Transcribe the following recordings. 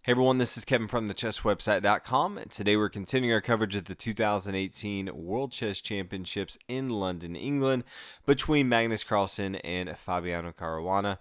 Hey everyone, this is Kevin from thechesswebsite.com, and today we're continuing our coverage of the 2018 World Chess Championships in London, England, between Magnus Carlsen and Fabiano Caruana.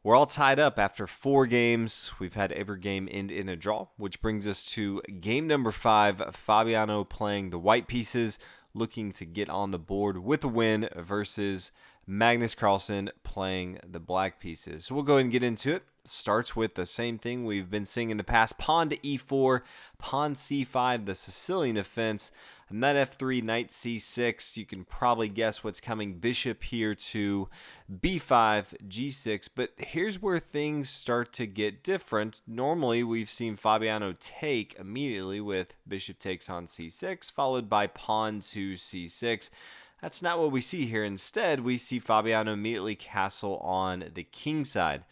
We're all tied up after 4 games. We've had every game end in a draw, which brings us to game number 5, Fabiano playing the white pieces, looking to get on the board with a win versus Magnus Carlsen playing the black pieces. So we'll go ahead and get into it. Starts with the same thing we've been seeing in the past. Pawn to e4, pawn c5, the Sicilian defense. Knight f3, knight c6. You can probably guess what's coming. Bishop here to b5, g6. But here's where things start to get different. Normally, we've seen Fabiano take immediately with bishop takes on c6, followed by pawn to c6. That's not what we see here. Instead, we see Fabiano immediately castle on the king side,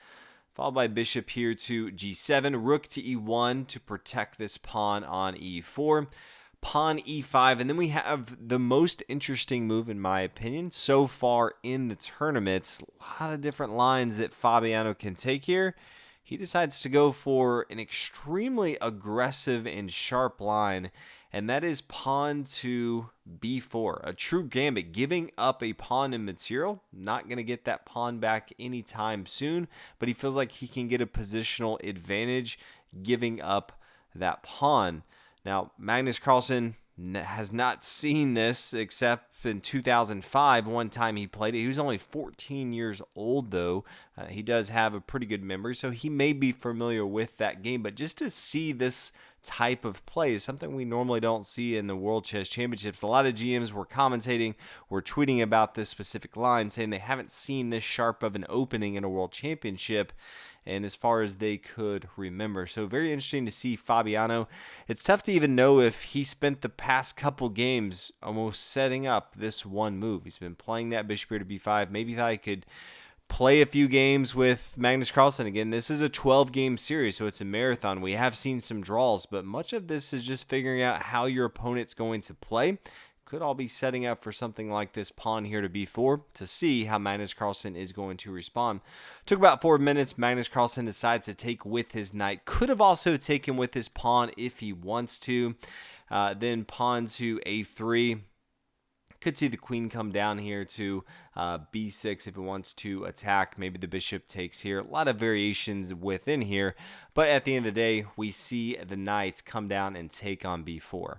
followed by bishop here to g7, rook to e1 to protect this pawn on e4, pawn e5, and then we have the most interesting move, in my opinion, so far in the tournament. A lot of different lines that Fabiano can take here. He decides to go for an extremely aggressive and sharp line, and that is pawn to b4, a true gambit, giving up a pawn in material. Not going to get that pawn back anytime soon, but he feels like he can get a positional advantage giving up that pawn. Now, Magnus Carlsen has not seen this except in 2005, one time he played it. He was only 14 years old, though. He does have a pretty good memory, so he may be familiar with that game. But just to see this type of play is something we normally don't see in the World Chess Championships. A lot of GMs were commentating, were tweeting about this specific line, saying they haven't seen this sharp of an opening in a World Championship, and as far as they could remember. So very interesting to see Fabiano. It's tough to even know if he spent the past couple games almost setting up this one move. He's been playing that bishop here to b5. Maybe thought he could play a few games with Magnus Carlsen. Again, this is a 12-game series, so it's a marathon. We have seen some draws, but much of this is just figuring out how your opponent's going to play. Could all be setting up for something like this pawn here to b4 to see how Magnus Carlsen is going to respond. Took about 4 minutes. Magnus Carlsen decides to take with his knight. Could have also taken with his pawn if he wants to. Then pawn to a3. Could see the queen come down here to b6 if it wants to attack. Maybe the bishop takes here. A lot of variations within here. But at the end of the day, we see the knight come down and take on b4.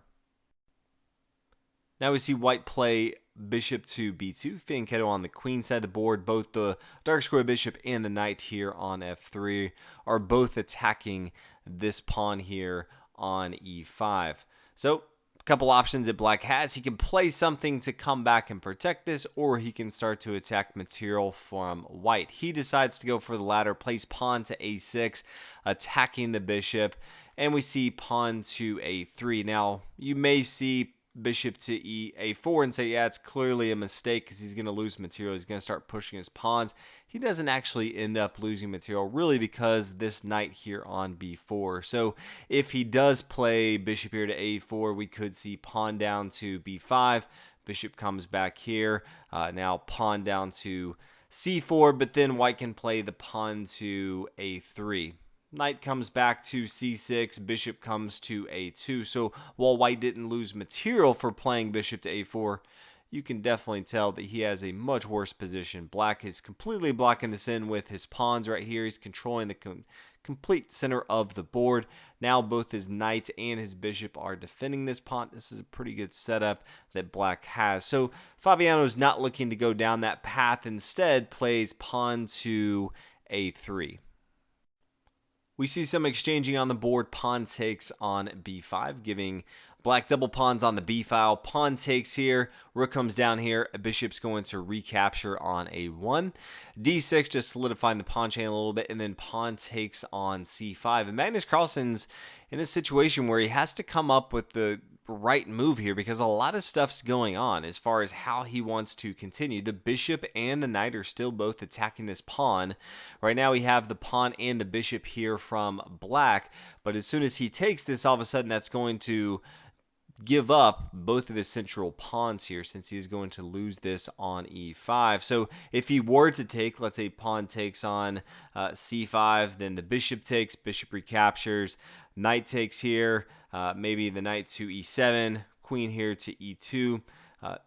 Now we see white play bishop to b2, fianchetto on the queen side of the board. Both the dark square bishop and the knight here on f3 are both attacking this pawn here on e5. So a couple options that black has. He can play something to come back and protect this, or he can start to attack material from white. He decides to go for the latter, plays pawn to a6, attacking the bishop, and we see pawn to a3. Now, you may see bishop to a4 and say, yeah, it's clearly a mistake because he's going to lose material. He's going to start pushing his pawns. He doesn't actually end up losing material, really, because this knight here on b4. So if he does play bishop here to a4, we could see pawn down to b5. Bishop comes back here. Now pawn down to c4, but then white can play the pawn to a3. Knight comes back to c6, bishop comes to a2. So while white didn't lose material for playing bishop to a4, you can definitely tell that he has a much worse position. Black is completely blocking this in with his pawns right here. He's controlling the complete center of the board. Now both his knight and his bishop are defending this pawn. This is a pretty good setup that black has. So Fabiano is not looking to go down that path. Instead, plays pawn to a3. We see some exchanging on the board. Pawn takes on b5, giving black double pawns on the b file. Pawn takes here. Rook comes down here. A bishop's going to recapture on a1. d6 just solidifying the pawn chain a little bit, and then pawn takes on c5. And Magnus Carlsen's in a situation where he has to come up with the right move here because a lot of stuff's going on as far as how he wants to continue. The bishop and the knight are still both attacking this pawn. Right now we have the pawn and the bishop here from black, but as soon as he takes this, all of a sudden that's going to give up both of his central pawns here, since he is going to lose this on e5. So if he were to take, let's say pawn takes on c5, then the bishop takes, bishop recaptures, knight takes here, maybe the knight to e7, queen here to e2.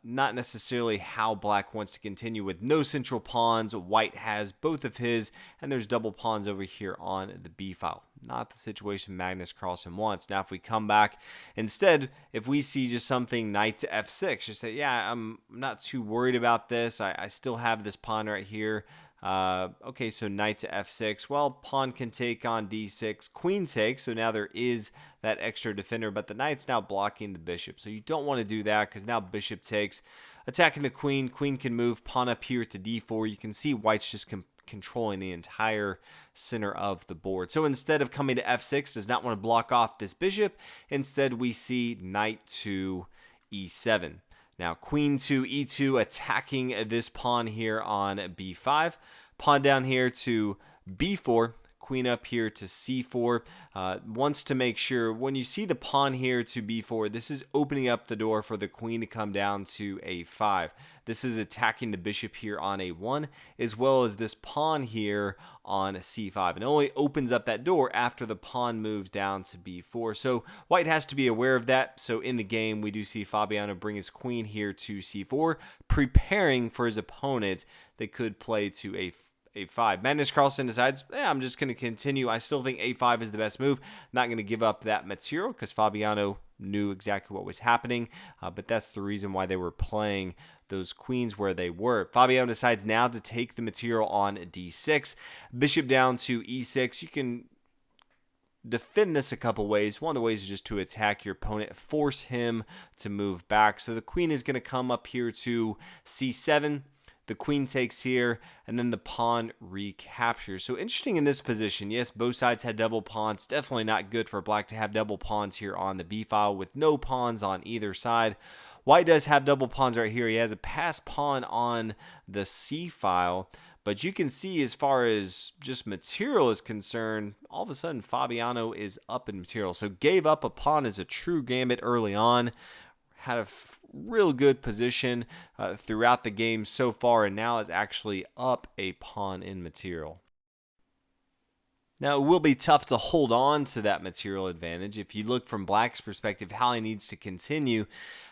Not necessarily how black wants to continue with no central pawns. White has both of his, and there's double pawns over here on the b file. Not the situation Magnus Carlsen wants. Now, if we come back, instead, if we see just something knight to f6, just say, yeah, I'm not too worried about this. I still have this pawn right here. Okay, so knight to f6. Well, pawn can take on d6. Queen takes, so now there is that extra defender, but the knight's now blocking the bishop. So you don't want to do that, because now bishop takes, attacking the queen. Queen can move pawn up here to d4. You can see white's just controlling the entire center of the board. So instead of coming to f6, does not want to block off this bishop. Instead, we see knight to e7. Now, queen to e2, attacking this pawn here on b5. Pawn down here to b4. Queen up here to c4. Wants to make sure when you see the pawn here to b4, this is opening up the door for the queen to come down to a5. This is attacking the bishop here on a1, as well as this pawn here on c5. And it only opens up that door after the pawn moves down to b4. So white has to be aware of that. So in the game, we do see Fabiano bring his queen here to c4, preparing for his opponent that could play to a5. Magnus Carlsen decides, I'm just going to continue. I still think a5 is the best move. Not going to give up that material, because Fabiano knew exactly what was happening, but that's the reason why they were playing those queens where they were. Fabiano decides now to take the material on d6. Bishop down to e6. You can defend this a couple ways. One of the ways is just to attack your opponent, force him to move back. So the queen is going to come up here to c7. The queen takes here, and then the pawn recaptures. So interesting in this position. Yes, both sides had double pawns. Definitely not good for black to have double pawns here on the b file with no pawns on either side. White does have double pawns right here. He has a passed pawn on the c file. But you can see, as far as just material is concerned, all of a sudden Fabiano is up in material. So gave up a pawn as a true gambit early on. Had a real good position throughout the game so far, and now is actually up a pawn in material. Now, it will be tough to hold on to that material advantage. If you look from black's perspective, how he needs to continue,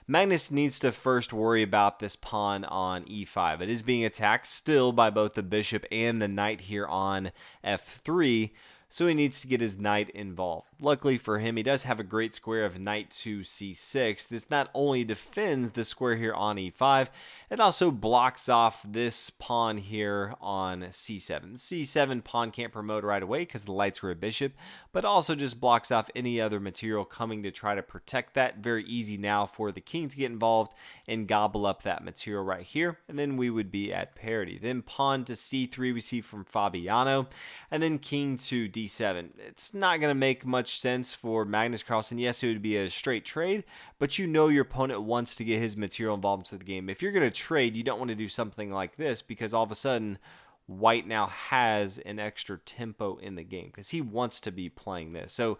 Magnus needs to first worry about this pawn on e5. It is being attacked still by both the bishop and the knight here on f3, so he needs to get his knight involved. Luckily for him, he does have a great square of knight to c6. This not only defends the square here on e5, it also blocks off this pawn here on c7. c7 pawn can't promote right away because the lights were a bishop, but also just blocks off any other material coming to try to protect that. Very easy now for the king to get involved and gobble up that material right here, and then we would be at parity. Then pawn to c3 we see from Fabiano, and then king to d7. It's not going to make much sense for Magnus Carlsen. Yes, it would be a straight trade, but you know your opponent wants to get his material involved into the game. If you're going to trade, you don't want to do something like this, because all of a sudden white now has an extra tempo in the game because he wants to be playing this. So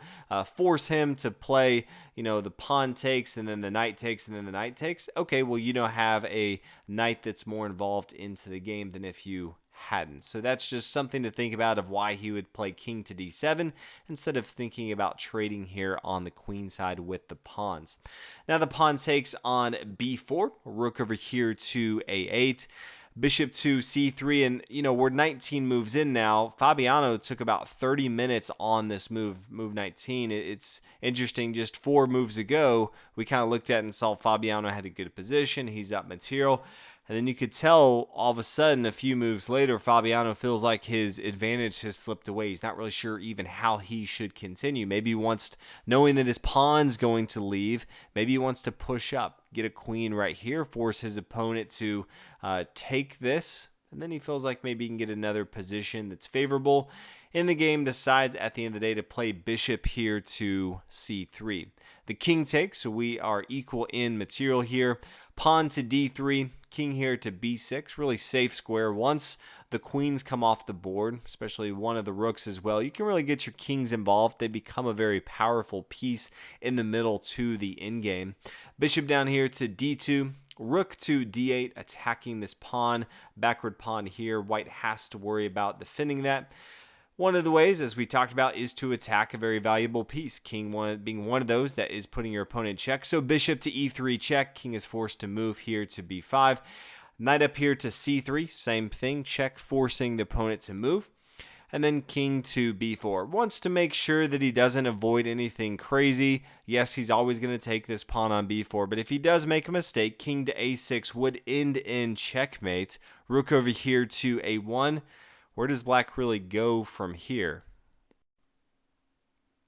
force him to play, the pawn takes and then the knight takes and then the knight takes. Okay, well, have a knight that's more involved into the game than if you hadn't. So that's just something to think about of why he would play king to d7 instead of thinking about trading here on the queen side with the pawns. Now the pawn takes on b4, rook over here to a8, bishop to c3, and we're 19 moves in now. Fabiano took about 30 minutes on this move 19. It's interesting, just 4 moves ago we kind of looked at it and saw Fabiano had a good position, he's up material. And then you could tell all of a sudden, a few moves later, Fabiano feels like his advantage has slipped away. He's not really sure even how he should continue. Maybe he wants, knowing that his pawn's going to leave, maybe he wants to push up, get a queen right here, force his opponent to take this. And then he feels like maybe he can get another position that's favorable in the game, decides at the end of the day to play bishop here to c3. The king takes, so we are equal in material here. Pawn to d3, king here to b6, really safe square. Once the queens come off the board, especially one of the rooks as well, you can really get your kings involved. They become a very powerful piece in the middle to the endgame. Bishop down here to d2. Rook to d8, attacking this pawn, backward pawn here. White has to worry about defending that. One of the ways, as we talked about, is to attack a very valuable piece. King being one of those that is putting your opponent in check. So bishop to e3 check. King is forced to move here to b5. Knight up here to c3. Same thing. Check, forcing the opponent to move. And then king to b4. Wants to make sure that he doesn't avoid anything crazy. Yes, he's always going to take this pawn on b4. But if he does make a mistake, king to a6 would end in checkmate. Rook over here to a1. Where does black really go from here?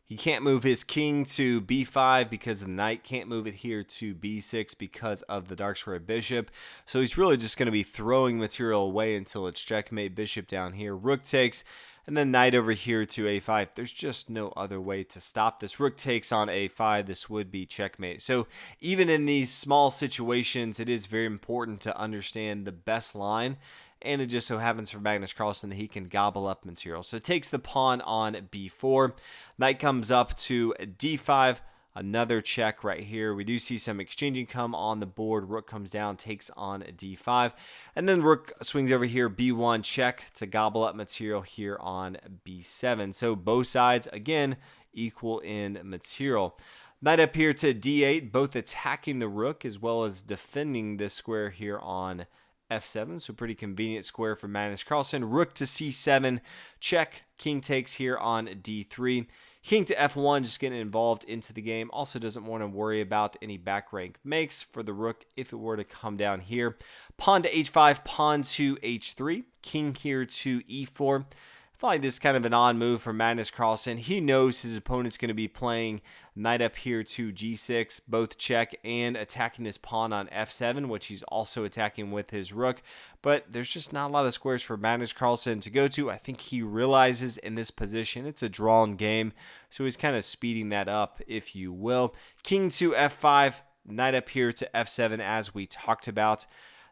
He can't move his king to b5 because the knight can't move it here to b6 because of the dark square bishop. So he's really just going to be throwing material away until it's checkmate. Bishop down here, rook takes, and then knight over here to a5. There's just no other way to stop this. Rook takes on a5. This would be checkmate. So even in these small situations, it is very important to understand the best line. And it just so happens for Magnus Carlsen that he can gobble up material. So it takes the pawn on b4. Knight comes up to d5. Another check right here. We do see some exchanging come on the board. Rook comes down, takes on d5. And then rook swings over here, b1 check to gobble up material here on b7. So both sides, again, equal in material. Knight up here to d8, both attacking the rook as well as defending this square here on f7, so pretty convenient square for Magnus Carlsen. Rook to c7, check. King takes here on d3. King to f1, just getting involved into the game. Also doesn't want to worry about any back rank makes for the rook if it were to come down here. Pawn to h5, pawn to h3. King here to e4. I feel like this is kind of an odd move for Magnus Carlsen. He knows his opponent's going to be playing knight up here to g6, both check and attacking this pawn on f7, which he's also attacking with his rook. But there's just not a lot of squares for Magnus Carlsen to go to. I think he realizes in this position it's a drawn game, so he's kind of speeding that up, if you will. King to f5, knight up here to f7, as we talked about.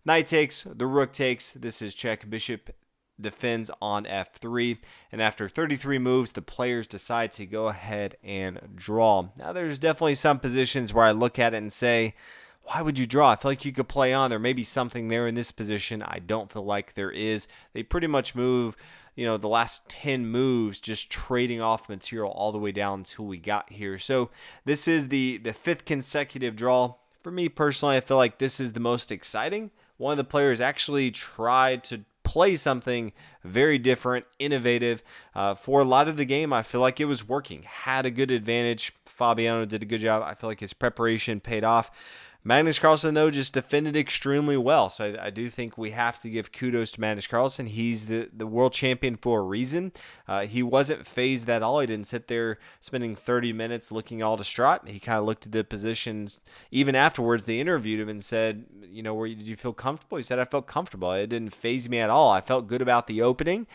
Knight takes, the rook takes. This is check. Bishop defends on f3, and after 33 moves, the players decide to go ahead and draw. Now, there's definitely some positions where I look at it and say, why would you draw? I feel like you could play on. There may be something there in this position. I don't feel like there is. They pretty much move, the last 10 moves just trading off material all the way down until we got here. So this is the fifth consecutive draw. For me personally, I feel like this is the most exciting. One of the players actually tried to play something very different, innovative. For a lot of the game, I feel like it was working. Had a good advantage. Fabiano did a good job. I feel like his preparation paid off. Magnus Carlsen, though, just defended extremely well. So I do think we have to give kudos to Magnus Carlsen. He's the world champion for a reason. He wasn't phased at all. He didn't sit there spending 30 minutes looking all distraught. He kind of looked at the positions. Even afterwards, they interviewed him and said, did you feel comfortable? He said, I felt comfortable. It didn't faze me at all. I felt good about the opening.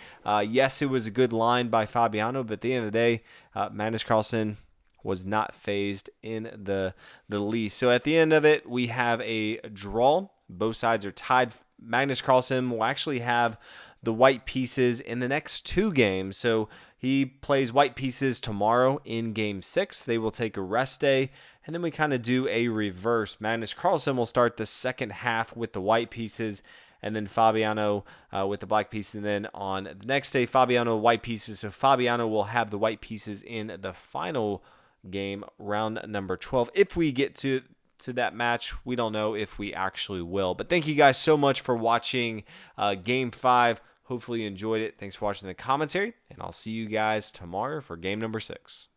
Yes, it was a good line by Fabiano, but at the end of the day, Magnus Carlsen was not phased in the least. So at the end of it, we have a draw. Both sides are tied. Magnus Carlsen will actually have the white pieces in the next two games. So he plays white pieces tomorrow in game 6. They will take a rest day, and then we kind of do a reverse. Magnus Carlsen will start the second half with the white pieces, and then Fabiano with the black pieces. And then on the next day, Fabiano white pieces. So Fabiano will have the white pieces in the final game, round number 12. If we get to that match, we don't know if we actually will. But thank you guys so much for watching game 5. Hopefully you enjoyed it. Thanks for watching the commentary, and I'll see you guys tomorrow for game number 6.